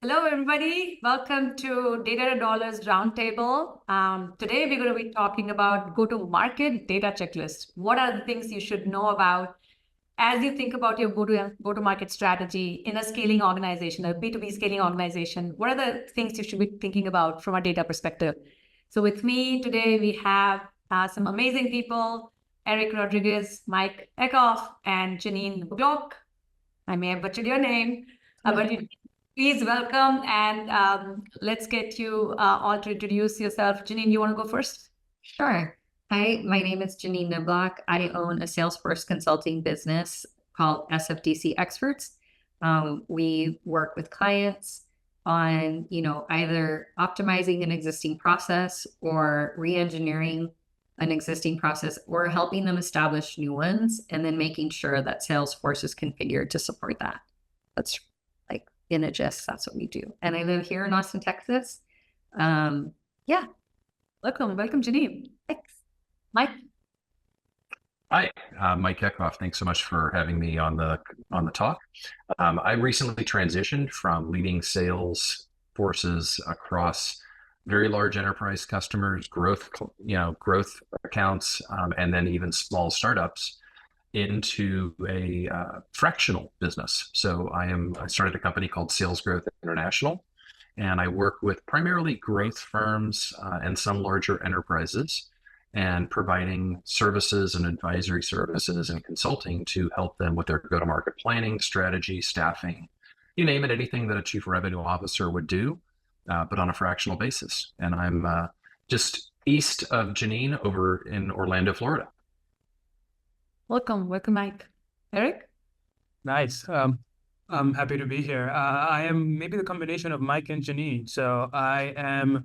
Hello, everybody. Welcome to Data to Dollars Roundtable. Today, we're going to be talking about go-to-market data checklist. What are the things you should know about as you think about your go-to-market strategy in a scaling organization, a B2B scaling organization? What are the things you should be thinking about from a data perspective? So with me today, we have some amazing people, Eric Rodriguez, Mike Eckhoff, and Janine Block. I may have butchered your name, but please welcome, and let's get you all to introduce yourself. Janine, you want to go first? Sure. Hi, my name is Janine Niblock. I own a Salesforce consulting business called SFDC Experts. We work with clients on, either optimizing an existing process or re-engineering an existing process or helping them establish new ones and then making sure that Salesforce is configured to support that. That's like in a gist, that's what we do. And I live here in Austin, Texas. Yeah. Welcome, Janine. Thanks. Mike. Hi, Mike Eckhoff. Thanks so much for having me on the talk. I recently transitioned from leading sales forces across very large enterprise customers, growth accounts, and then even small startups into a fractional business. So I started a company called Sales Growth International, and I work with primarily growth firms and some larger enterprises, and providing services and advisory services and consulting to help them with their go-to-market planning, strategy, staffing, you name it, anything that a chief revenue officer would do, but on a fractional basis. And I'm just east of Janine over in Orlando, Florida. Welcome, Mike. Eric? Nice. I'm happy to be here. I am maybe the combination of Mike and Janine. So I am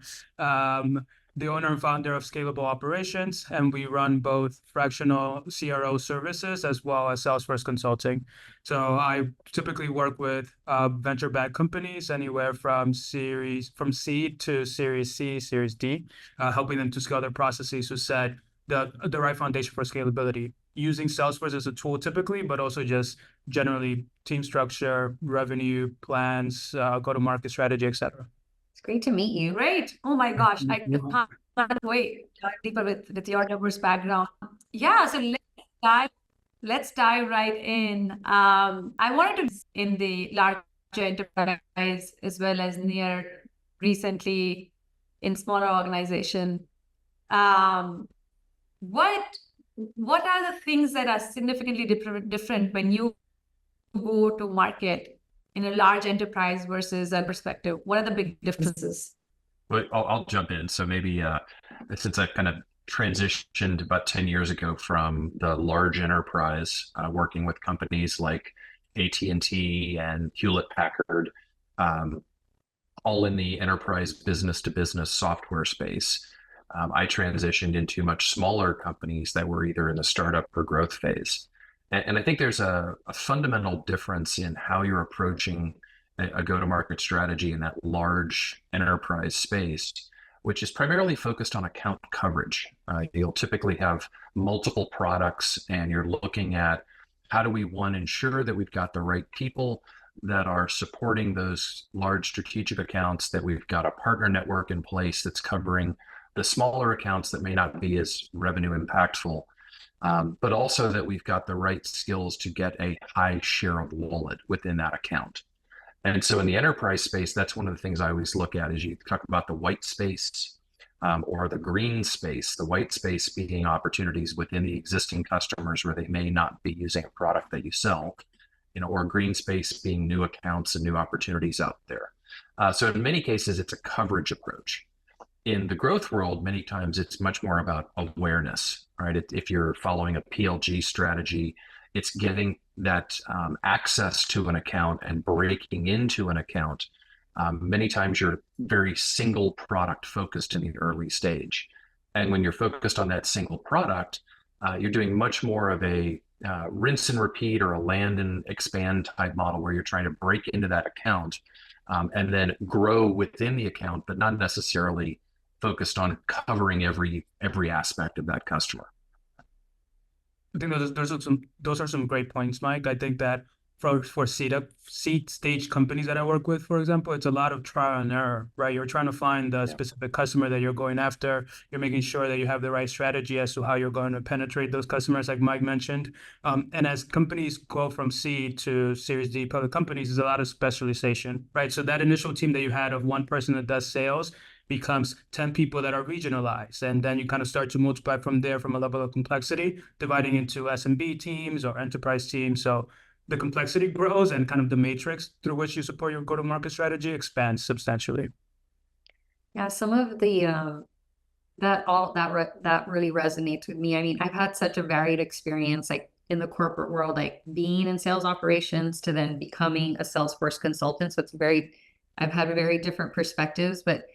the owner and founder of Scalable Operations, and we run both fractional CRO services as well as Salesforce consulting. So I typically work with venture-backed companies anywhere from seed to Series C, Series D, helping them to scale their processes to set the right foundation for scalability, using Salesforce as a tool typically, but also just generally team structure, revenue plans, go-to-market strategy, etc. It's great to meet you. Great. Oh my gosh. I can't wait to dive deeper with your numbers background. Yeah, so let's dive right in. I wanted to in the larger enterprise as well as near recently in smaller organization. What are the things that are significantly different when you go to market in a large enterprise versus a perspective? What are the big differences? Well, I'll jump in. So maybe since I kind of transitioned about 10 years ago from the large enterprise, working with companies like AT&T and Hewlett Packard, all in the enterprise business to business software space, I transitioned into much smaller companies that were either in the startup or growth phase. And I think there's a fundamental difference in how you're approaching a go-to-market strategy in that large enterprise space, which is primarily focused on account coverage. You'll typically have multiple products, and you're looking at how do we, one, ensure that we've got the right people that are supporting those large strategic accounts, that we've got a partner network in place that's covering the smaller accounts that may not be as revenue impactful, but also that we've got the right skills to get a high share of wallet within that account. And so in the enterprise space, that's one of the things I always look at is you talk about the white space or the green space, the white space being opportunities within the existing customers where they may not be using a product that you sell, or green space being new accounts and new opportunities out there. So in many cases, it's a coverage approach. In the growth world, many times it's much more about awareness, right? If you're following a PLG strategy, it's getting that access to an account and breaking into an account. Many times you're very single product focused in the early stage. And when you're focused on that single product, you're doing much more of a rinse and repeat or a land and expand type model where you're trying to break into that account and then grow within the account, but not necessarily focused on covering every aspect of that customer. I think those are some great points, Mike. I think that for seed stage companies that I work with, for example, it's a lot of trial and error, right? You're trying to find the specific customer that you're going after. You're making sure that you have the right strategy as to how you're going to penetrate those customers, like Mike mentioned. And as companies go from seed to Series D public companies, there's a lot of specialization, right? So that initial team that you had of one person that does sales becomes 10 people that are regionalized. And then you kind of start to multiply from there from a level of complexity, dividing into SMB teams or enterprise teams. So the complexity grows and kind of the matrix through which you support your go-to-market strategy expands substantially. Yeah, some of the that really resonates with me. I mean, I've had such a varied experience, like in the corporate world, like being in sales operations to then becoming a Salesforce consultant. So I've had very different perspectives, but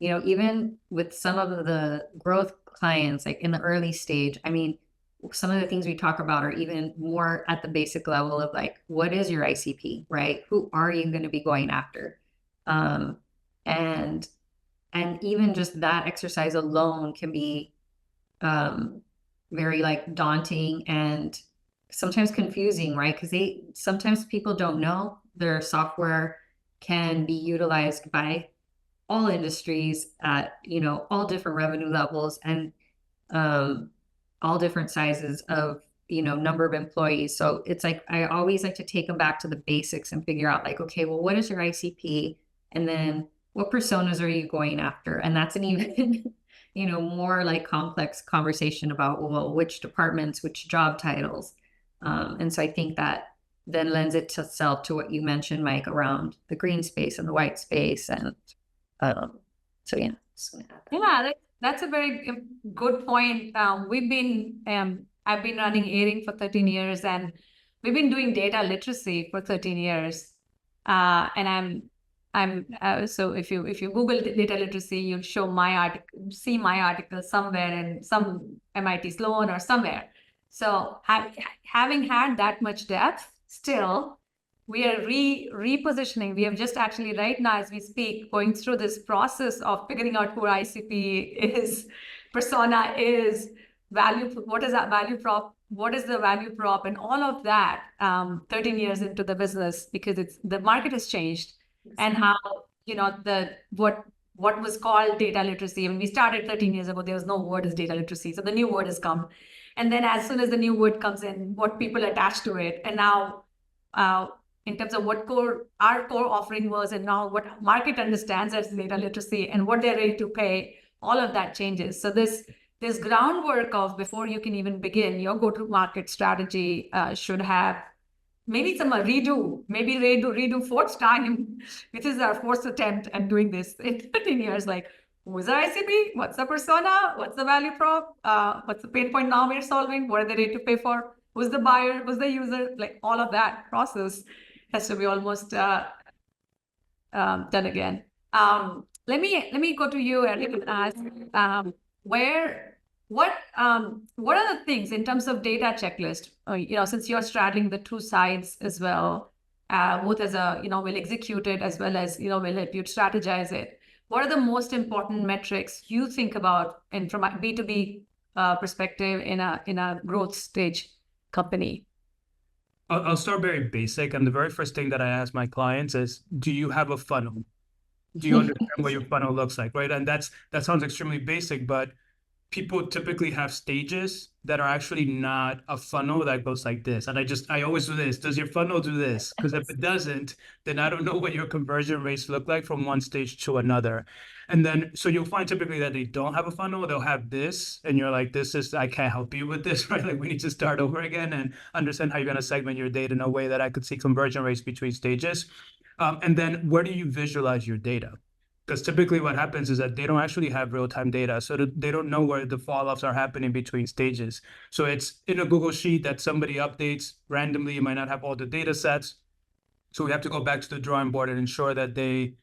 even with some of the growth clients, like in the early stage, I mean, some of the things we talk about are even more at the basic level of like, what is your ICP, right? Who are you going to be going after? And even just that exercise alone can be very like daunting and sometimes confusing, right? Because sometimes people don't know their software can be utilized by all industries at all different revenue levels and all different sizes of number of employees. So it's like I always like to take them back to the basics and figure out like, okay, well, what is your ICP, and then what personas are you going after? And that's an even more like complex conversation about, well, which departments, which job titles, and so I think that then lends itself to what you mentioned, Mike, around the green space and the white space. And so yeah. Yeah, that's a very good point. I've been running Airing for 13 years, and we've been doing data literacy for 13 years. And so if you Google data literacy, you'll see my article somewhere in some MIT Sloan or somewhere. So having had that much depth, still we are repositioning. We have just actually right now, as we speak, going through this process of figuring out who our ICP is, persona is, value. What is that value prop? What is the value prop? And all of that, 13 years into the business, because the market has changed, and how what was called data literacy. When we started 13 years ago, there was no word as data literacy. So the new word has come, and then as soon as the new word comes in, what people attach to it, and now. In terms of what our core offering was, and now what market understands as data literacy and what they're ready to pay, all of that changes. So this groundwork of before you can even begin your go-to-market strategy should have maybe some redo fourth time, which is our fourth attempt at doing this in 13 years. Like, who's our ICP? What's the persona? What's the value prop? What's the pain point now we're solving? What are they ready to pay for? Who's the buyer? Who's the user? Like all of that process has to be almost done again. Let me go to you, Eric, and ask what are the things in terms of data checklist? Since you're straddling the two sides as well, both as a will execute it as well as will help you strategize it. What are the most important metrics you think about, and from a B2B perspective in a growth stage company? I'll start very basic. And the very first thing that I ask my clients is, do you have a funnel? Do you understand what your funnel looks like, right? And that sounds extremely basic, but people typically have stages that are actually not a funnel that goes like this. And I always do this. Does your funnel do this? Because if it doesn't, then I don't know what your conversion rates look like from one stage to another. And then, so you'll find typically that they don't have a funnel, they'll have this, and you're like, I can't help you with this, right? Like we need to start over again and understand how you're going to segment your data in a way that I could see conversion rates between stages. And then where do you visualize your data? Because typically what happens is that they don't actually have real-time data. So they don't know where the fall-offs are happening between stages. So it's in a Google Sheet that somebody updates randomly. You might not have all the data sets. So we have to go back to the drawing board and ensure that they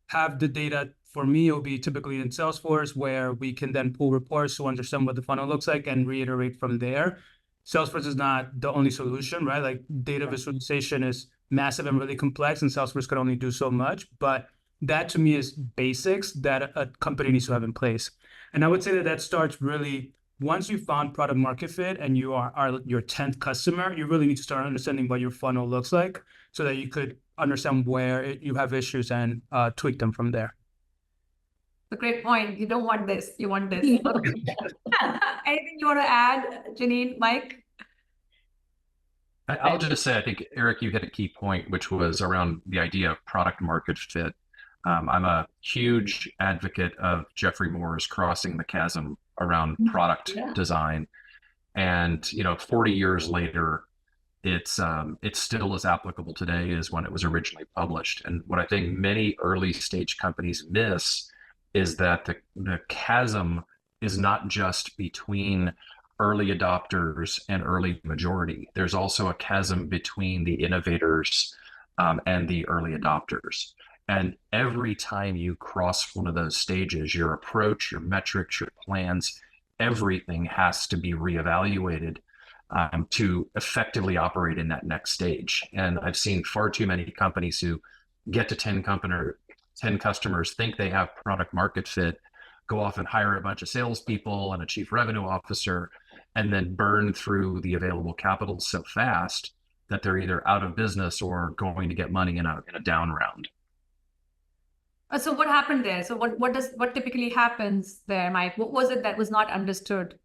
have the data. For me, it'll be typically in Salesforce, where we can then pull reports to understand what the funnel looks like and reiterate from there. Salesforce is not the only solution, right? Like data visualization is massive and really complex, and Salesforce could only do so much. But that to me is basics that a company needs to have in place. And I would say that starts really once you found product market fit and you are your 10th customer, you really need to start understanding what your funnel looks like so that you could understand where you have issues and tweak them from there. A great point. You don't want this. You want this. Anything you want to add, Janine, Mike? I'll just say, I think, Eric, you hit a key point, which was around the idea of product market fit. I'm a huge advocate of Jeffrey Moore's crossing the chasm around product design. And, 40 years later, it's still as applicable today as when it was originally published. And what I think many early stage companies miss is that the chasm is not just between early adopters and early majority. There's also a chasm between the innovators and the early adopters. And every time you cross one of those stages, your approach, your metrics, your plans, everything has to be reevaluated to effectively operate in that next stage. And I've seen far too many companies who get to 10 customers, think they have product market fit, go off and hire a bunch of salespeople and a chief revenue officer, and then burn through the available capital so fast that they're either out of business or going to get money in a down round. So what happened there? So what typically happens there, Mike? What was it that was not understood?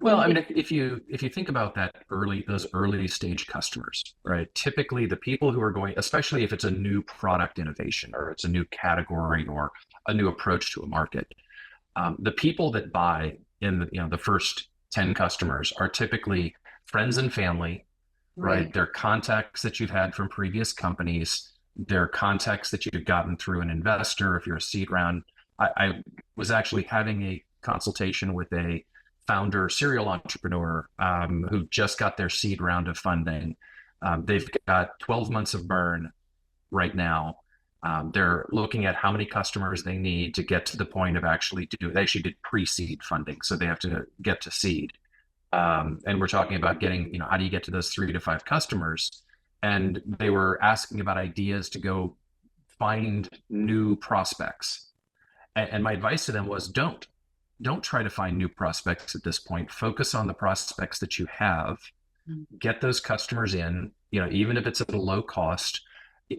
Well, I mean, if you think about those early stage customers, right? Typically, the people who are going, especially if it's a new product innovation or it's a new category or a new approach to a market, the people that buy in the first 10 customers are typically friends and family, right? They're contacts that you've had from previous companies. They're contacts that you've gotten through an investor. If you're a seed round, I was actually having a consultation with a founder, serial entrepreneur who just got their seed round of funding. They've got 12 months of burn right now. They're looking at how many customers they need to get to the point of they actually did pre-seed funding. So they have to get to seed. And we're talking about getting, how do you get to those 3 to 5 customers? And they were asking about ideas to go find new prospects. And my advice to them was don't try to find new prospects at this point. Focus on the prospects that you have, get those customers in, even if it's at a low cost,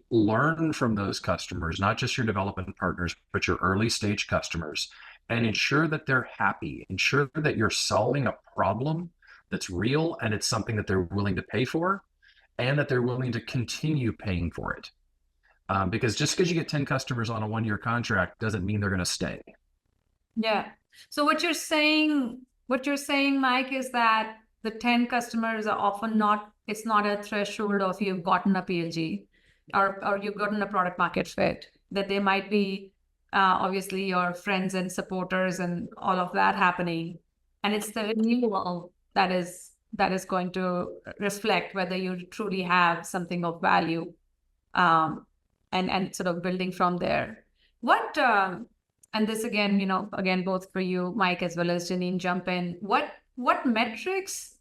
learn from those customers, not just your development partners, but your early stage customers, and ensure that they're happy. Ensure that you're solving a problem that's real and it's something that they're willing to pay for and that they're willing to continue paying for it. Because just because you get 10 customers on a 1-year contract doesn't mean they're going to stay. Yeah. So what you're saying, Mike, is that the 10 customers are often it's not a threshold of you've gotten a PLG or you've gotten a product market fit, that there might be obviously your friends and supporters and all of that happening. And it's the renewal that is going to reflect whether you truly have something of value and sort of building from there. And this again, both for you, Mike, as well as Janine, jump in. What metrics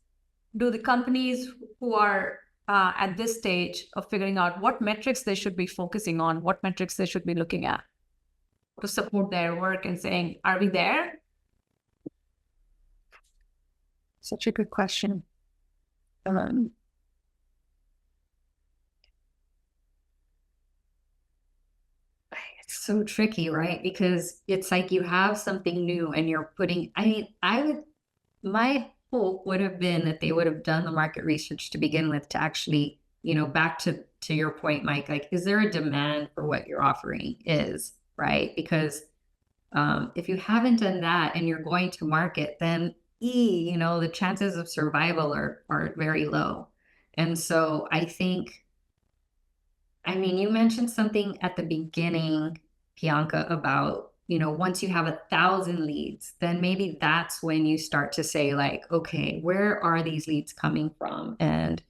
do the companies who are at this stage of figuring out what metrics they should be focusing on, what metrics they should be looking at to support their work and saying, are we there? Such a good question. It's so tricky, right? Because it's like you have something new and you're putting, my hope would have been that they would have done the market research to begin with to actually, back to your point, Mike, like, is there a demand for what your offering is, right? Because if you haven't done that and you're going to market, then the chances of survival are very low. And so I think, you mentioned something at the beginning, Bianca, about, once you have 1,000 leads, then maybe that's when you start to say, like, okay, where are these leads coming from? And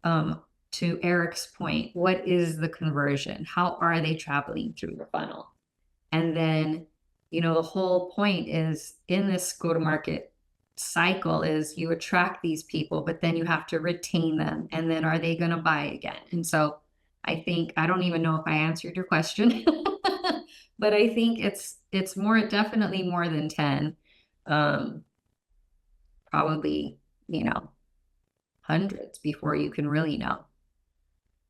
to Eric's point, what is the conversion? How are they traveling through the funnel? And then, the whole point is in this go-to-market cycle is you attract these people, but then you have to retain them. And then are they going to buy again? And so I think, I don't even know if I answered your question, but I think it's definitely more than 10. probably, hundreds before you can really know.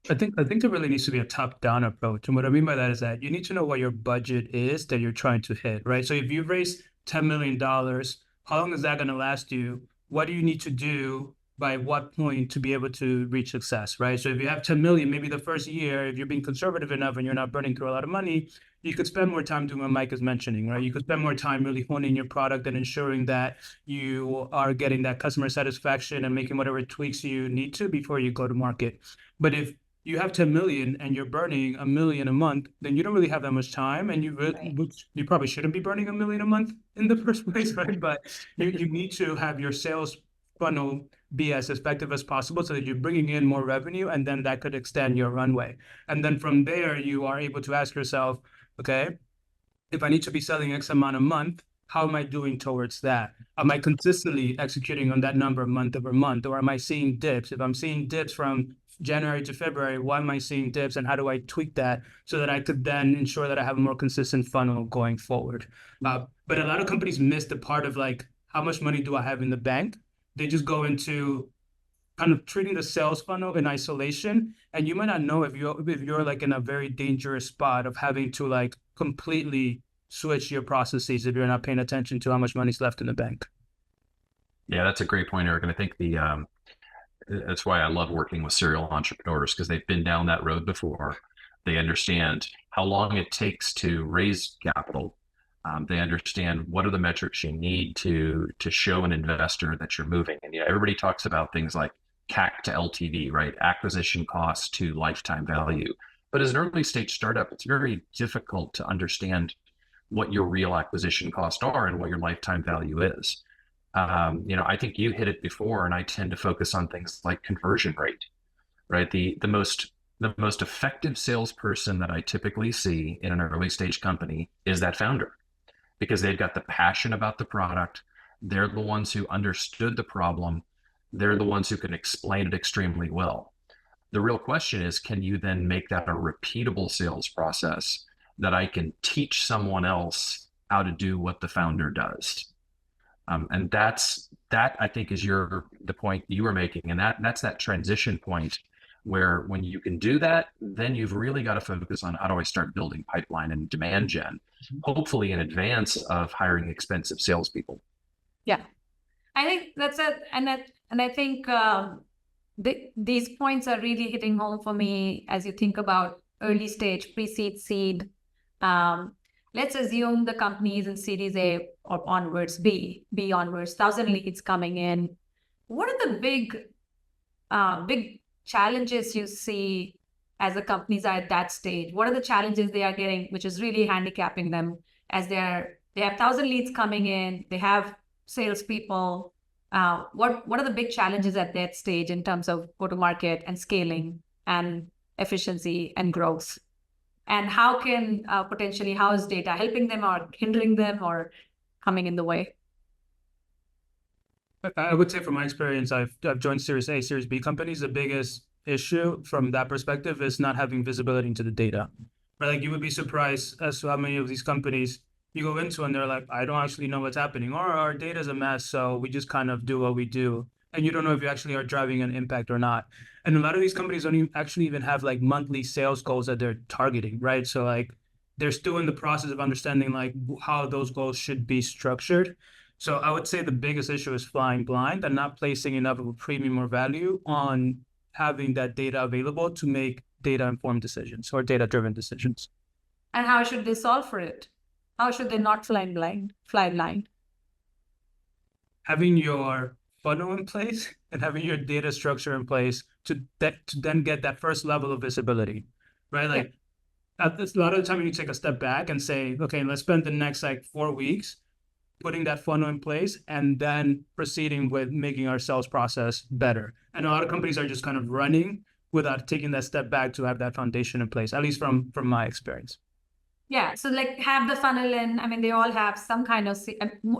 I think there really needs to be a top-down approach. And what I mean by that is that you need to know what your budget is that you're trying to hit, right? So if you raise $10 million, how long is that going to last you? What do you need to do by what point to be able to reach success, right? So if you have 10 million, maybe the first year, if you're being conservative enough and you're not burning through a lot of money, you could spend more time doing what Mike is mentioning, right? You could spend more time really honing your product and ensuring that you are getting that customer satisfaction and making whatever tweaks you need to before you go to market. But if you have 10 million and you're burning $1 million a month, then you don't really have that much time, and you probably shouldn't be burning $1 million a month in the first place, right? But you need to have your sales funnel be as effective as possible so that you're bringing in more revenue, and then that could extend your runway. And then from there, you are able to ask yourself, okay, if I need to be selling X amount a month, how am I doing towards that? Am I consistently executing on that number month over month, or am I seeing dips? If I'm seeing dips from January to February, why am I seeing dips, and how do I tweak that so that I could then ensure that I have a more consistent funnel going forward? But a lot of companies miss the part of like, how much money do I have in the bank? They just go into kind of treating the sales funnel in isolation, and you might not know if you're like in a very dangerous spot of having to like completely switch your processes if you're not paying attention to how much money's left in the bank. Yeah, that's a great point, Eric. And I think that's why I love working with serial entrepreneurs, because they've been down that road before. They understand how long it takes to raise capital. They understand what are the metrics you need to show an investor that you're moving. And everybody talks about things like CAC to LTV, right? Acquisition cost to lifetime value. But as an early stage startup, it's very difficult to understand what your real acquisition costs are and what your lifetime value is. I think you hit it before, and I tend to focus on things like conversion rate, right? The most effective salesperson that I typically see in an early stage company is that founder, because they've got the passion about the product. They're the ones who understood the problem. They're the ones who can explain it extremely well. The real question is, can you then make that a repeatable sales process that I can teach someone else how to do what the founder does? And that I think is the point you were making, and that's that transition point where when you can do that, then you've really got to focus on how do I start building pipeline and demand gen, hopefully in advance of hiring expensive salespeople. Yeah, I think that's it, and I think these points are really hitting home for me as you think about early stage, pre-seed, seed. Let's assume the company is in Series A or onwards, B onwards, 1,000 leads coming in. What are the big challenges you see as the companies are at that stage? What are the challenges they are getting, which is really handicapping them as they have 1,000 leads coming in, they have salespeople. What are the big challenges at that stage in terms of go-to-market and scaling and efficiency and growth? And how can how is data helping them or hindering them or coming in the way? I would say from my experience, I've joined Series A, Series B companies. The biggest issue from that perspective is not having visibility into the data. Right? Like, you would be surprised as to how many of these companies you go into and they're like, I don't actually know what's happening, or our data is a mess, so we just kind of do what we do. And you don't know if you actually are driving an impact or not. And a lot of these companies don't actually even have like monthly sales goals that they're targeting, right? So like they're still in the process of understanding like how those goals should be structured. So I would say the biggest issue is flying blind and not placing enough of a premium or value on having that data available to make data-informed decisions or data-driven decisions. And how should they solve for it? How should they not fly blind? Having your funnel in place and having your data structure in place to then get that first level of visibility, right? Like, a lot of the time you take a step back and say, okay, let's spend the next like 4 weeks putting that funnel in place and then proceeding with making our sales process better. And a lot of companies are just kind of running without taking that step back to have that foundation in place, at least from my experience. Yeah, so like have the funnel in. I mean, they all have some kind of,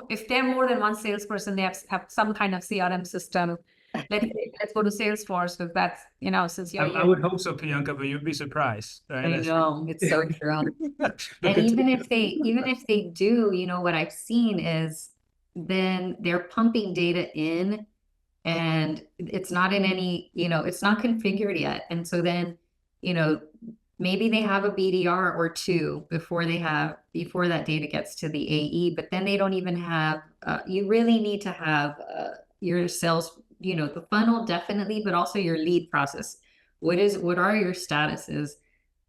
if they're more than one salesperson, they have some kind of CRM system. Let's go to Salesforce, because that's, since you're I would hope so, Priyanka, but you'd be surprised. Right? I know, it's so true. And even if they do, what I've seen is then they're pumping data in and it's not in any, it's not configured yet. And so then, maybe they have a BDR or two before that data gets to the AE, but then they don't even have, you really need to have your sales, the funnel definitely, but also your lead process. What are your statuses?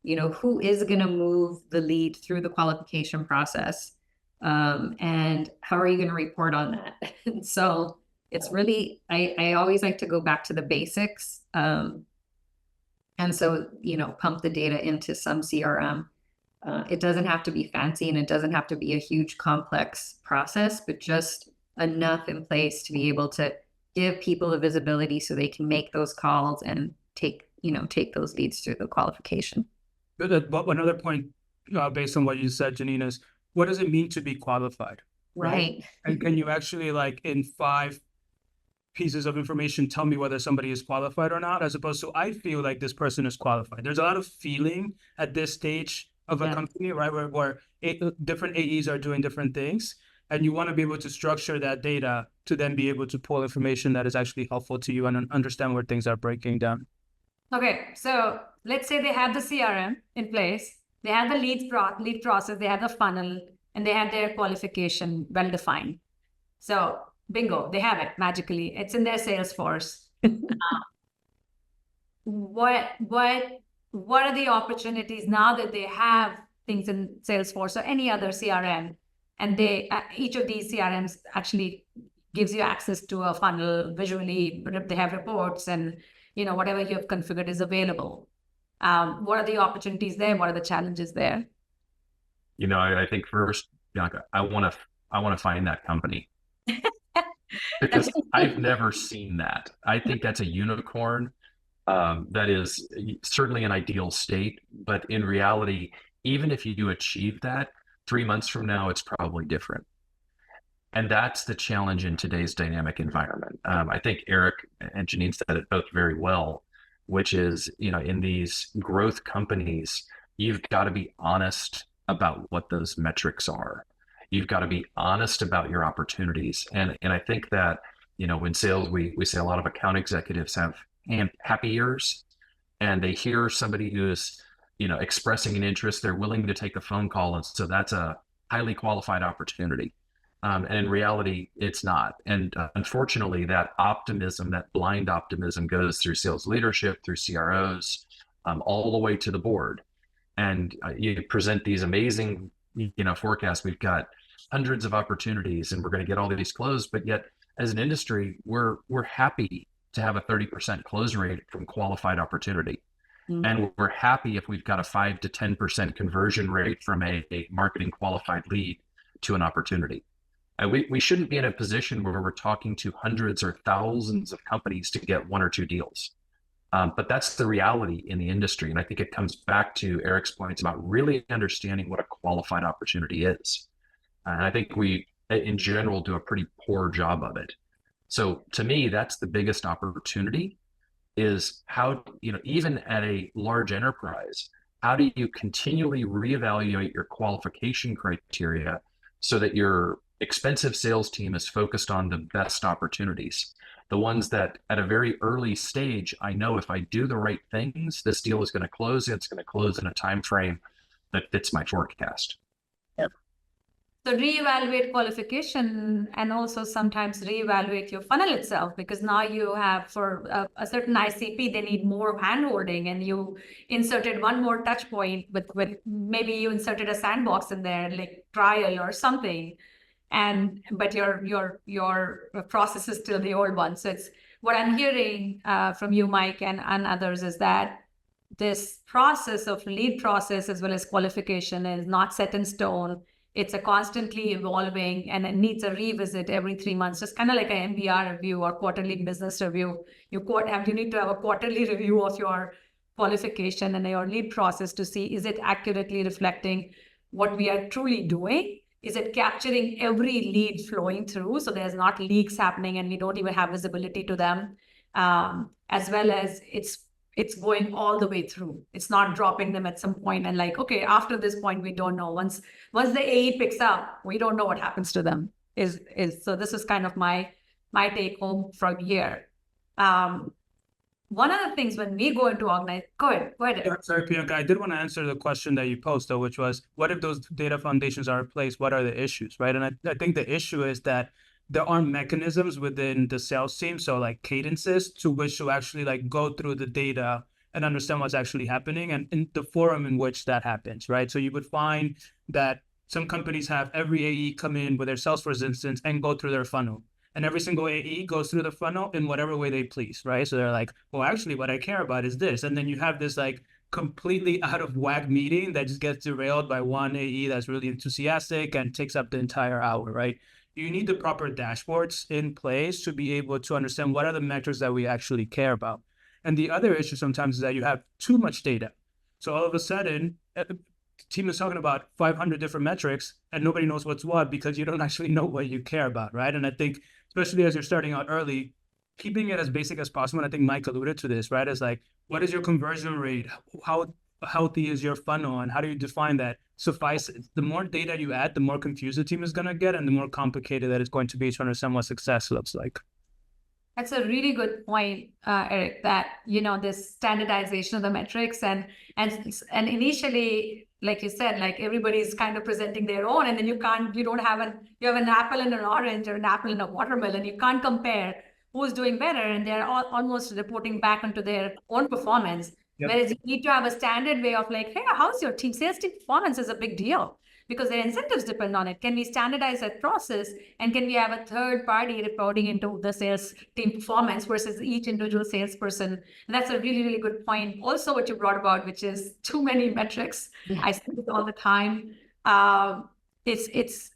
Who is going to move the lead through the qualification process? And how are you going to report on that? And so it's really, I always like to go back to the basics. And so, pump the data into some CRM. It doesn't have to be fancy and it doesn't have to be a huge complex process, but just enough in place to be able to give people the visibility so they can make those calls and take those leads through the qualification. But another point, based on what you said, Janine, is what does it mean to be qualified? Right. And can you actually, like, in 5 pieces of information, tell me whether somebody is qualified or not, as opposed to I feel like this person is qualified? There's a lot of feeling at this stage of a company, right, where different AEs are doing different things, and you want to be able to structure that data to then be able to pull information that is actually helpful to you and understand where things are breaking down. Okay, so let's say they have the CRM in place, they have the lead process, they have the funnel, and they have their qualification well defined. So bingo, they have it magically. It's in their Salesforce. What are the opportunities now that they have things in Salesforce or any other CRM, and they each of these CRMs actually gives you access to a funnel visually. They have reports and whatever you have configured is available. What are the opportunities there? What are the challenges there? I think first, Bianca, I want to find that company because I've never seen that. I think that's a unicorn. That is certainly an ideal state, but in reality, even if you do achieve that, 3 months from now, it's probably different. And that's the challenge in today's dynamic environment. I think Eric and Janine said it both very well, which is, in these growth companies, you've got to be honest about what those metrics are. You've got to be honest about your opportunities. And I think that, in sales, we say a lot of account executives have happy ears, and they hear somebody who's, expressing an interest, they're willing to take a phone call. And so that's a highly qualified opportunity. And in reality, it's not. And unfortunately, that optimism, that blind optimism goes through sales leadership, through CROs, all the way to the board. And you present these amazing, forecasts. We've got hundreds of opportunities and we're going to get all these closed. But yet, as an industry, we're happy to have a 30% close rate from qualified opportunity. Mm-hmm. And we're happy if we've got a 5 to 10% conversion rate from a marketing qualified lead to an opportunity. We shouldn't be in a position where we're talking to hundreds or thousands of companies to get 1 or 2 deals. But that's the reality in the industry. And I think it comes back to Eric's points about really understanding what a qualified opportunity is. And I think we, in general, do a pretty poor job of it. So to me, that's the biggest opportunity, is how, even at a large enterprise, how do you continually reevaluate your qualification criteria so that your expensive sales team is focused on the best opportunities, the ones that at a very early stage, I know if I do the right things, this deal is going to close. It's going to close in a time frame that fits my forecast. Yep. So reevaluate qualification and also sometimes reevaluate your funnel itself, because now you have, for a certain ICP, they need more handholding, and you inserted one more touch point with maybe you inserted a sandbox in there, like trial or something. But your process is still the old one. So it's what I'm hearing from you, Mike, and others, is that this process of lead process as well as qualification is not set in stone. It's a constantly evolving, and it needs a revisit every 3 months, just kind of like an MBR review or quarterly business review. You need to have a quarterly review of your qualification and your lead process to see, is it accurately reflecting what we are truly doing? Is it capturing every lead flowing through, so there's not leaks happening and we don't even have visibility to them, as well as it's going all the way through. It's not dropping them at some point and like, okay, after this point, we don't know. Once the AE picks up, we don't know what happens to them. is so this is kind of my take home from here. One of the things when we go into go ahead. Yeah, sorry, Priyanka, I did want to answer the question that you posed, though, which was, what if those data foundations are in place? What are the issues, right? And I think the issue is that there are mechanisms within the sales team, so like cadences to which to actually like go through the data and understand what's actually happening and in the forum in which that happens, right? So you would find that some companies have every AE come in with their Salesforce instance and go through their funnel. And every single AE goes through the funnel in whatever way they please, right? So they're like, well, actually, what I care about is this. And then you have this like completely out of whack meeting that just gets derailed by one AE that's really enthusiastic and takes up the entire hour, right? You need the proper dashboards in place to be able to understand what are the metrics that we actually care about. And the other issue sometimes is that you have too much data. So all of a sudden, the team is talking about 500 different metrics and nobody knows what's what because you don't actually know what you care about, right? And I think, especially as you're starting out early, keeping it as basic as possible. And I think Mike alluded to this, right? Is like, what is your conversion rate? How healthy is your funnel? And how do you define that? Suffices. The more data you add, the more confused the team is going to get and the more complicated that it's going to be to understand what success looks like. That's a really good point, Eric, that, this standardization of the metrics and initially, like you said, like everybody's kind of presenting their own, and then you have an apple and an orange or an apple and a watermelon. You can't compare who's doing better, and they're all almost reporting back onto their own performance. Yep. Whereas you need to have a standard way of like, hey, how's your team? Sales team performance is a big deal because their incentives depend on it. Can we standardize that process? And can we have a third party reporting into the sales team performance versus each individual salesperson? And that's a really, really good point. Also, what you brought about, which is too many metrics. Yeah. I see this all the time. It's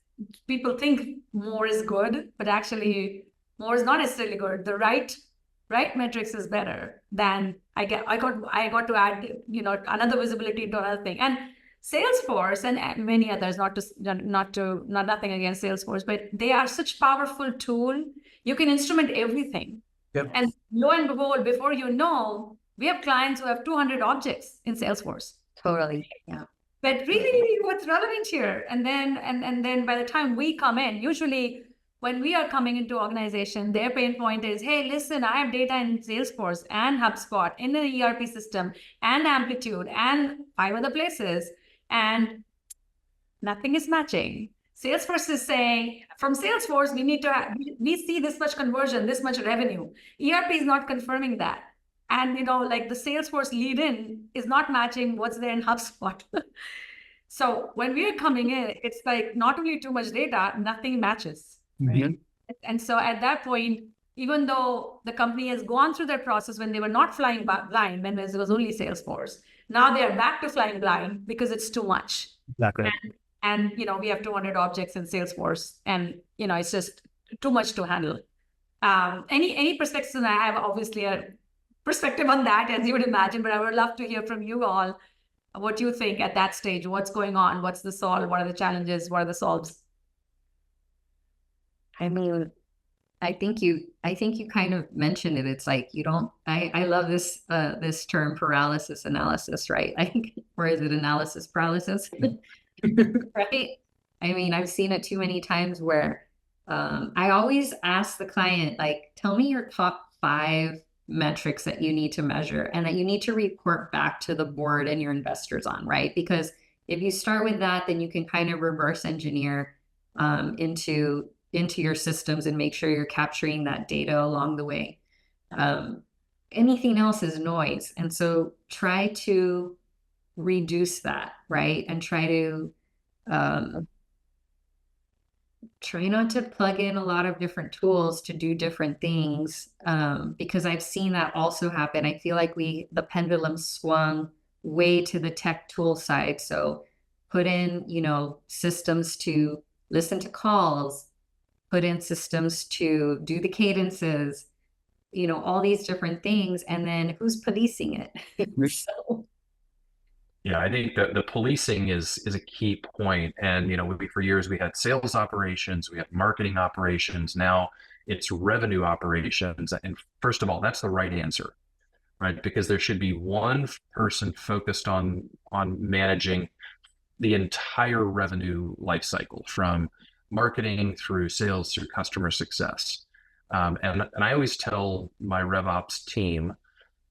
people think more is good, but actually more is not necessarily good. The right metrics is better than I got to add, another visibility to another thing. And Salesforce and many others, nothing against Salesforce, but they are such powerful tool. You can instrument everything. Yep. And lo and behold, before you know, we have clients who have 200 objects in Salesforce. Totally. Yeah. But really, what's relevant here? And then by the time we come in, usually when we are coming into organization, their pain point is, hey, listen, I have data in Salesforce and HubSpot in the ERP system and Amplitude and 5 other places. And nothing is matching. Salesforce is saying, from Salesforce, we see this much conversion, this much revenue. ERP is not confirming that. And, like the Salesforce lead-in is not matching what's there in HubSpot. So when we're coming in, it's like not only too much data, nothing matches. Right? Mm-hmm. And so at that point, even though the company has gone through that process when they were not flying blind, when it was only Salesforce, now they are back to flying blind because it's too much. Exactly. And we have 200 objects in Salesforce, and it's just too much to handle. Any perspectives? And I have obviously a perspective on that, as you would imagine, but I would love to hear from you all what you think at that stage. What's going on? What's the solve? What are the challenges? What are the solves? I mean, I think you kind of mentioned it. It's like I love this this term paralysis analysis, right? I think, or is it analysis paralysis? Right? I mean, I've seen it too many times where I always ask the client, like, tell me your top 5 metrics that you need to measure and that you need to report back to the board and your investors on, right? Because if you start with that, then you can kind of reverse engineer into your systems and make sure you're capturing that data along the way. Anything else is noise. And so try to reduce that, right? And try not to plug in a lot of different tools to do different things, because I've seen that also happen. I feel like the pendulum swung way to the tech tool side. So put in, systems to listen to calls, put in systems to do the cadences, all these different things. And then who's policing it? So. Yeah, I think that the policing is a key point. And, for years we had sales operations, we had marketing operations. Now it's revenue operations. And first of all, that's the right answer, right? Because there should be one person focused on managing the entire revenue life cycle, from marketing, through sales, through customer success. And I always tell my RevOps team,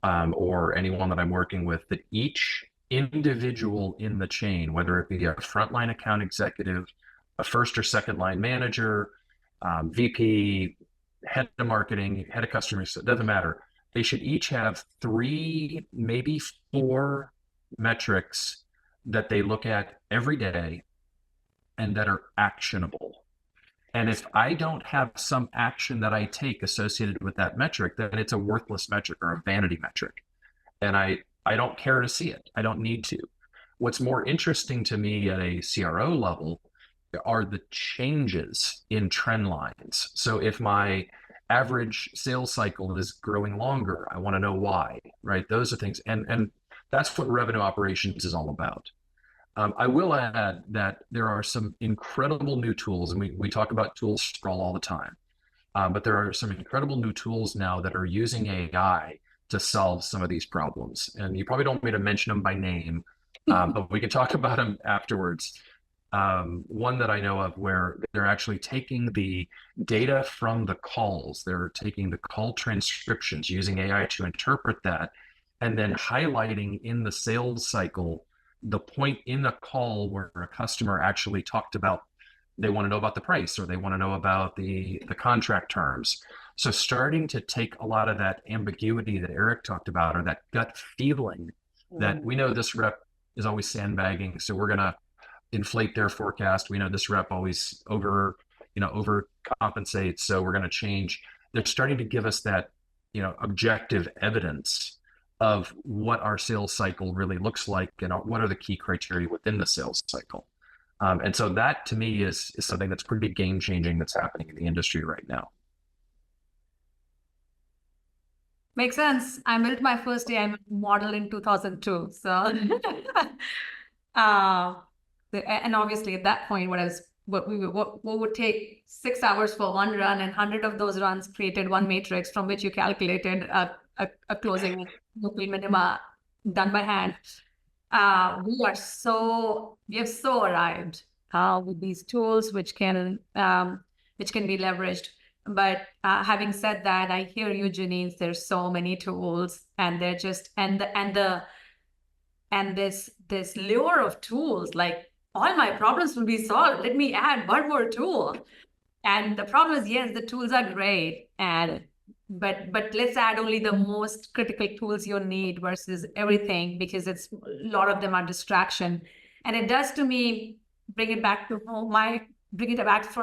or anyone that I'm working with, that each individual in the chain, whether it be a frontline account executive, a first or second line manager, VP, head of marketing, head of customer, it doesn't matter. They should each have 3, maybe 4 metrics that they look at every day and that are actionable. And if I don't have some action that I take associated with that metric, then it's a worthless metric or a vanity metric. And I don't care to see it. I don't need to. What's more interesting to me at a CRO level are the changes in trend lines. So if my average sales cycle is growing longer, I want to know why, right? Those are things. And that's what revenue operations is all about. I will add that there are some incredible new tools, and we talk about tools sprawl all the time, but there are some incredible new tools now that are using AI to solve some of these problems. And you probably don't want me to mention them by name, but we can talk about them afterwards. One that I know of where they're actually taking the data from the calls, they're taking the call transcriptions, using AI to interpret that, and then highlighting in the sales cycle the point in the call where a customer actually talked about they want to know about the price, or they want to know about the contract terms. So starting to take a lot of that ambiguity that Eric talked about, or that gut feeling that we know this rep is always sandbagging, so we're going to inflate their forecast. We know this rep always overcompensates, so we're going to change. They're starting to give us that, objective evidence of what our sales cycle really looks like and what are the key criteria within the sales cycle. And so that to me is something that's pretty game changing that's happening in the industry right now. Makes sense. I built my first AI model in 2002. So, and obviously at that point, what would take 6 hours for one run, and 100 of those runs created one matrix from which you calculated a closing local minima done by hand. We have so arrived with these tools which can be leveraged. But having said that, I hear you, Janine. There's so many tools, and they're just and this lure of tools, like all my problems will be solved. Let me add one more tool. And the problem is, yes, the tools are great, but let's add only the most critical tools you need versus everything, because a lot of them are distraction. And it does, to me, bring it back for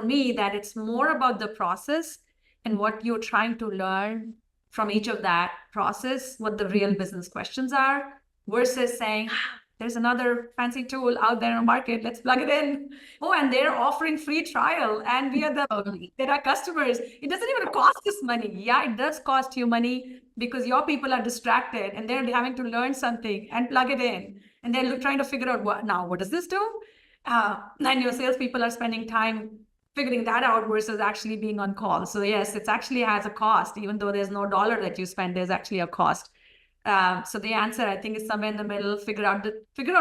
me that it's more about the process and what you're trying to learn from each of that process, what the real business questions are, versus saying, there's another fancy tool out there in the market, let's plug it in. Oh, and they're offering free trial, and we are there are customers. It doesn't even cost us money. Yeah, it does cost you money because your people are distracted and they're having to learn something and plug it in. And they're trying to figure out what does this do? And your salespeople are spending time figuring that out versus actually being on call. So yes, it actually has a cost. Even though there's no dollar that you spend, there's actually a cost. So the answer, I think, is somewhere in the middle. Figure out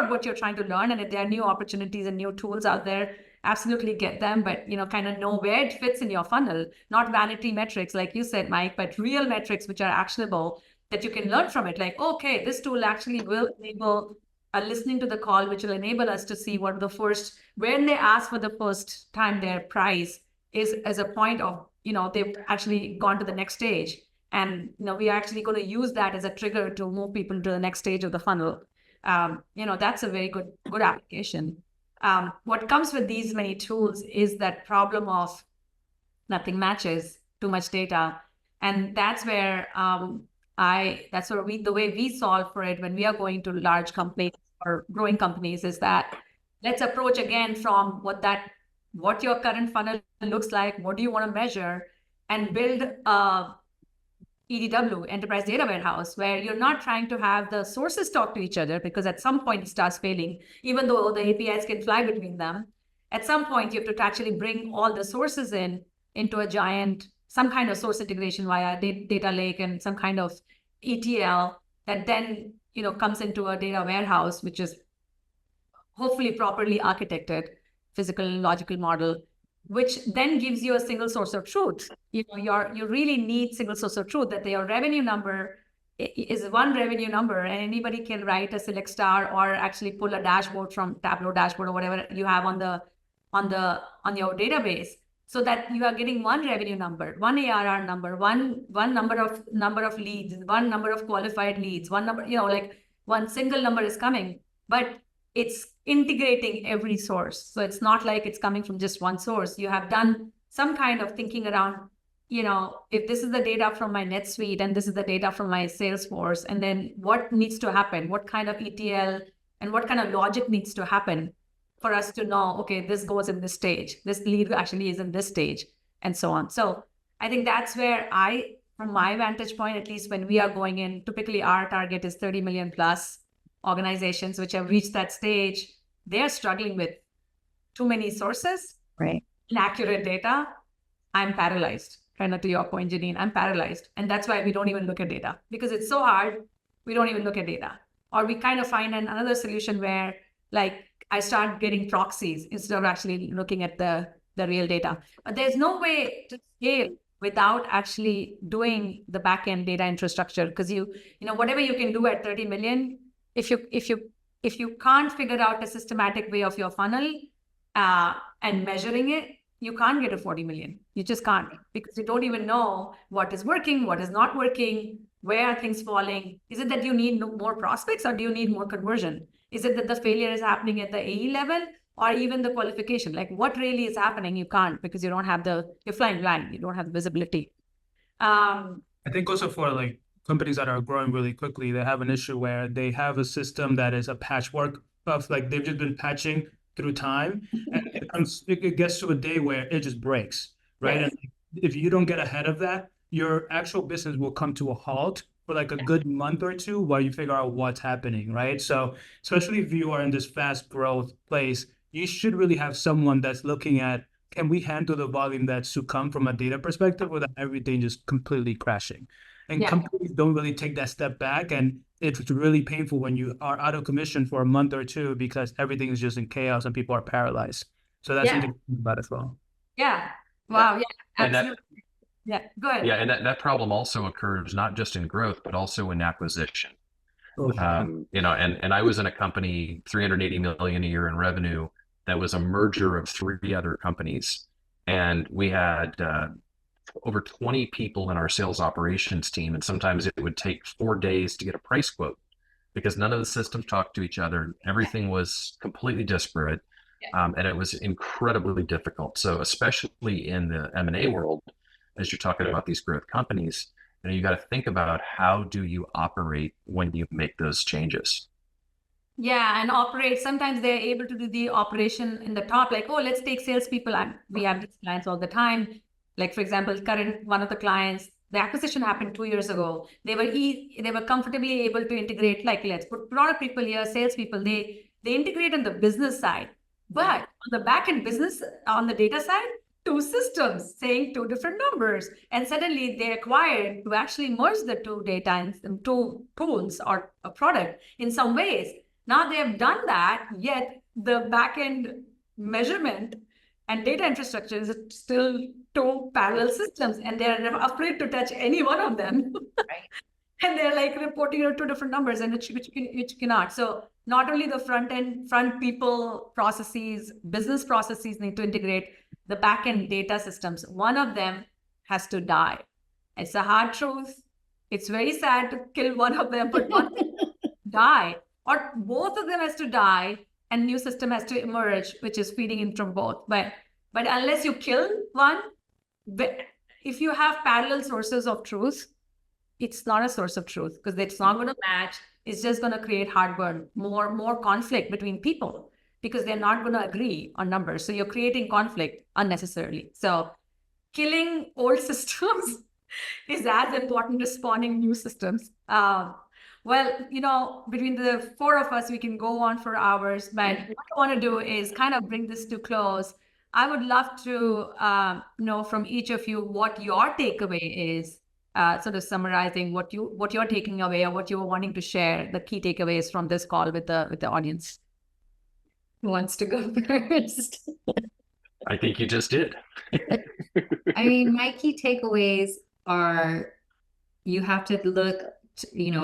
what you're trying to learn, and if there are new opportunities and new tools out there, absolutely get them. But kind of know where it fits in your funnel, not vanity metrics like you said, Mike, but real metrics which are actionable that you can learn from it. Like, okay, this tool actually will enable listening to the call, which will enable us to see what when they ask for the first time their price is as a point of they've actually gone to the next stage. And we are actually going to use that as a trigger to move people to the next stage of the funnel. That's a very good application. What comes with these many tools is that problem of nothing matches, too much data, and that's where the way we solve for it when we are going to large companies or growing companies is that let's approach again from what your current funnel looks like, what do you want to measure, and build a EDW, Enterprise Data Warehouse, where you're not trying to have the sources talk to each other, because at some point it starts failing, even though the APIs can fly between them. At some point, you have to actually bring all the sources into a giant, some kind of source integration via data lake and some kind of ETL that then comes into a data warehouse, which is hopefully properly architected, physical and logical model, which then gives you a single source of truth. You really need single source of truth, that your revenue number is one revenue number, and anybody can write a select star or actually pull a dashboard from Tableau dashboard or whatever you have on your database, so that you are getting one revenue number, one ARR number, one number of leads, one number of qualified leads, one number, like one single number is coming, but it's integrating every source. So it's not like it's coming from just one source. You have done some kind of thinking around, if this is the data from my NetSuite and this is the data from my Salesforce, and then what needs to happen, what kind of ETL and what kind of logic needs to happen for us to know, okay, this goes in this stage, this lead actually is in this stage, and so on. So I think that's where from my vantage point, at least when we are going in, typically our target is 30 million plus organizations which have reached that stage. They're struggling with too many sources, Right. inaccurate data. I'm paralyzed. Kind of to your point, Janine, I'm paralyzed. And that's why we don't even look at data, because it's so hard. We don't even look at data. Or we kind of find another solution where, like, I start getting proxies instead of actually looking at the real data. But there's no way to scale without actually doing the backend data infrastructure, because whatever you can do at 30 million, if you can't figure out a systematic way of your funnel and measuring it, you can't get to 40 million. You just can't, because you don't even know what is working, what is not working, where are things falling. Is it that you need more prospects, or do you need more conversion? Is it that the failure is happening at the AE level, or even the qualification? Like, what really is happening? You can't, because you don't have you're flying blind. You don't have the visibility. I think also for like companies that are growing really quickly, they have an issue where they have a system that is a patchwork of, like, they've just been patching through time, and it gets to a day where it just breaks, right? Yes. And if you don't get ahead of that, your actual business will come to a halt for like a good month or two while you figure out what's happening, right? So especially if you are in this fast growth place, you should really have someone that's looking at, can we handle the volume that's to come from a data perspective without everything just completely crashing? And companies don't really take that step back, and it's really painful when you are out of commission for a month or two because everything is just in chaos and people are paralyzed. So that's something to think about as well. Yeah. Wow. Yeah. And Absolutely. Go ahead. Yeah, and that problem also occurs not just in growth, but also in acquisition. And I was in a company, 380 million a year in revenue, that was a merger of 3 other companies. And we had over 20 people in our sales operations team. And sometimes it would take 4 days to get a price quote because none of the systems talked to each other. Everything was completely disparate. And it was incredibly difficult. So especially in the M&A world, as you're talking about these growth companies, you got to think about how do you operate when you make those changes. Yeah, and operate. Sometimes they're able to do the operation in the top, like, oh, let's take salespeople. And we have these clients all the time. Like, for example, one of the clients, the acquisition happened 2 years ago. They were comfortably able to integrate, like, let's put product people here, salespeople. They integrate on the business side, but on the back end business, on the data side, 2 systems saying 2 different numbers. And suddenly they acquired to actually merge the 2 data and 2 tools or a product in some ways. Now they have done that, yet the backend measurement and data infrastructure is still 2 parallel systems, and they're afraid to touch any one of them. Right. And they're like reporting 2 different numbers, and which cannot. So not only the front people processes, business processes need to integrate, the backend data systems, one of them has to die. It's a hard truth. It's very sad to kill one of them, but one die, or both of them has to die, and new system has to emerge, which is feeding in from both. But unless you kill one, if you have parallel sources of truth, it's not a source of truth, because it's not going to match. It's just going to create heartburn, more conflict between people, because they're not going to agree on numbers. So you're creating conflict unnecessarily. So killing old systems is as important as spawning new systems. Well, between the 4 of us, we can go on for hours, but what I want to do is kind of bring this to close. I would love to know from each of you what your takeaway is, sort of summarizing what you're taking away, or what you were wanting to share, the key takeaways from this call with the audience. Who wants to go first? I think you just did. I mean, my key takeaways are you have to look,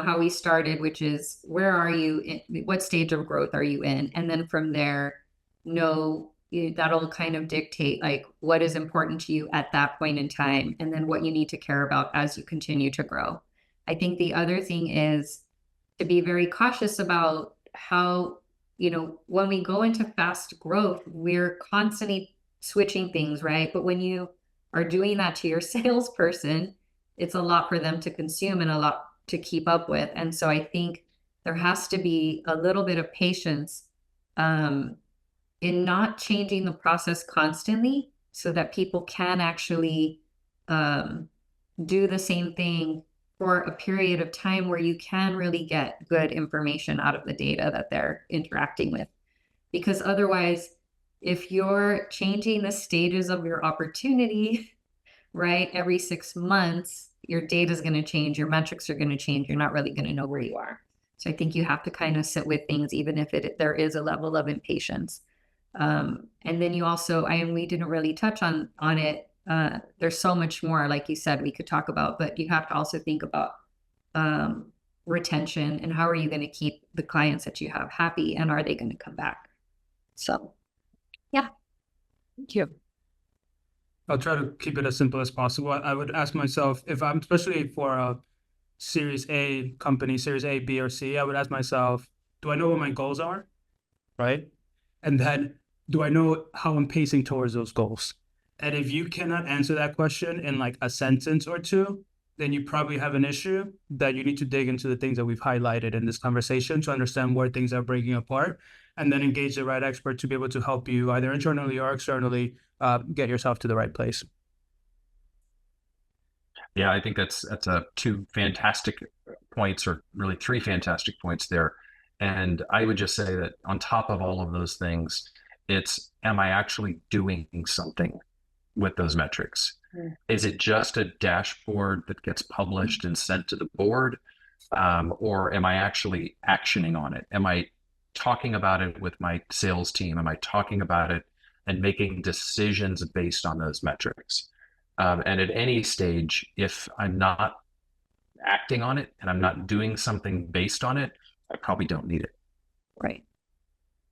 how we started, which is where are you in, what stage of growth are you in? And then from there, that'll kind of dictate like what is important to you at that point in time, and then what you need to care about as you continue to grow. I think the other thing is to be very cautious about how, when we go into fast growth, we're constantly switching things, right? But when you are doing that to your salesperson, it's a lot for them to consume and a lot to keep up with. And so I think there has to be a little bit of patience in not changing the process constantly so that people can actually do the same thing for a period of time where you can really get good information out of the data that they're interacting with. Because otherwise, if you're changing the stages of your opportunity, right, every 6 months, your data is going to change, your metrics are going to change, you're not really going to know where you are. So I think you have to kind of sit with things, even if there is a level of impatience. And then you also, we didn't really touch on it. There's so much more, like you said, we could talk about, but you have to also think about retention and how are you going to keep the clients that you have happy, and are they going to come back? So, yeah. Thank you. I'll try to keep it as simple as possible. I would ask myself, if I'm, especially for a Series A company, Series A, B, or C, I would ask myself, do I know what my goals are? Right? And then, do I know how I'm pacing towards those goals? And if you cannot answer that question in like a sentence or two, then you probably have an issue that you need to dig into the things that we've highlighted in this conversation to understand where things are breaking apart, and then engage the right expert to be able to help you either internally or externally get yourself to the right place. Yeah, I think that's two fantastic points, or really three fantastic points there. And I would just say that on top of all of those things, it's, am I actually doing something with those metrics? Is it just a dashboard that gets published and sent to the board? Or am I actually actioning on it? Am I talking about it with my sales team? Am I talking about it and making decisions based on those metrics? And at any stage, if I'm not acting on it and I'm not doing something based on it, I probably don't need it. Right.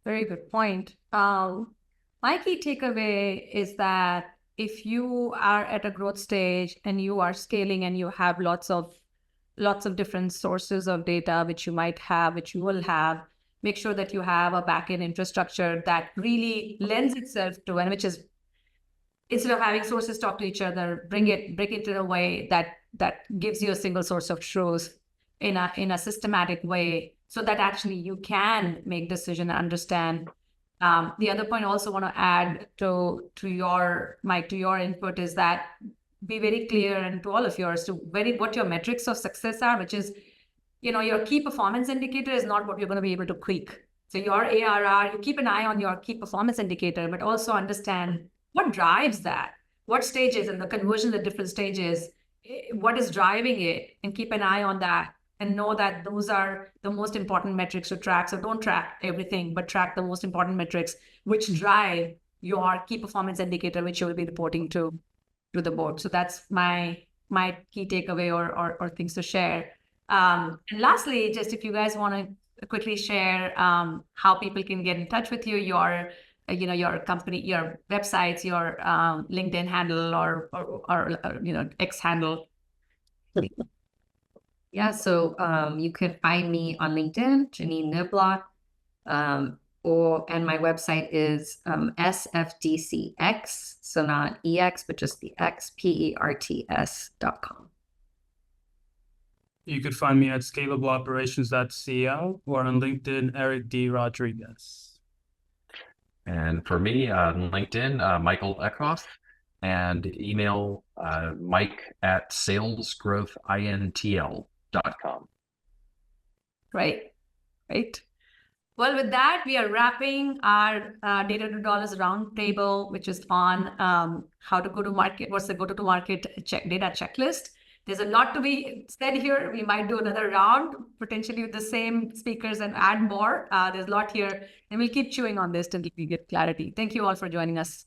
Very good point. My key takeaway is that if you are at a growth stage and you are scaling and you have lots of different sources of data, which you might have, which you will have, make sure that you have a backend infrastructure that really lends itself to, and which is, instead of having sources talk to each other, bring it in a way that gives you a single source of truth in a systematic way, so that actually you can make decision and understand. The other point I also want to add to your, Mike, to your input is that be very clear, and to all of yours, to what your metrics of success are, which is, your key performance indicator is not what you're going to be able to tweak. So your ARR, you keep an eye on your key performance indicator, but also understand what drives that, what stages and the conversion at different stages, what is driving it, and keep an eye on that. And know that those are the most important metrics to track. So don't track everything, but track the most important metrics which drive your key performance indicator, which you will be reporting to the board. So that's my key takeaway or things to share. And lastly, just if you guys want to quickly share how people can get in touch with you, your company, your websites, your LinkedIn handle or X handle. Yeah, so you can find me on LinkedIn, Janine Niblock, and my website is SFDCX, so not EX, but just the X, PERTS.com. You could find me at scalableoperations.co or on LinkedIn, Eric D. Rodriguez. And for me, on LinkedIn, Michael Eckhoff, and email mike@salesgrowthintl.com. Great. Well, with that, we are wrapping our Data to Dollars roundtable, which is on how to go to market. What's the go-to-market data checklist? There's a lot to be said here. We might do another round, potentially with the same speakers, and add more. There's a lot here, and we'll keep chewing on this till we get clarity. Thank you all for joining us.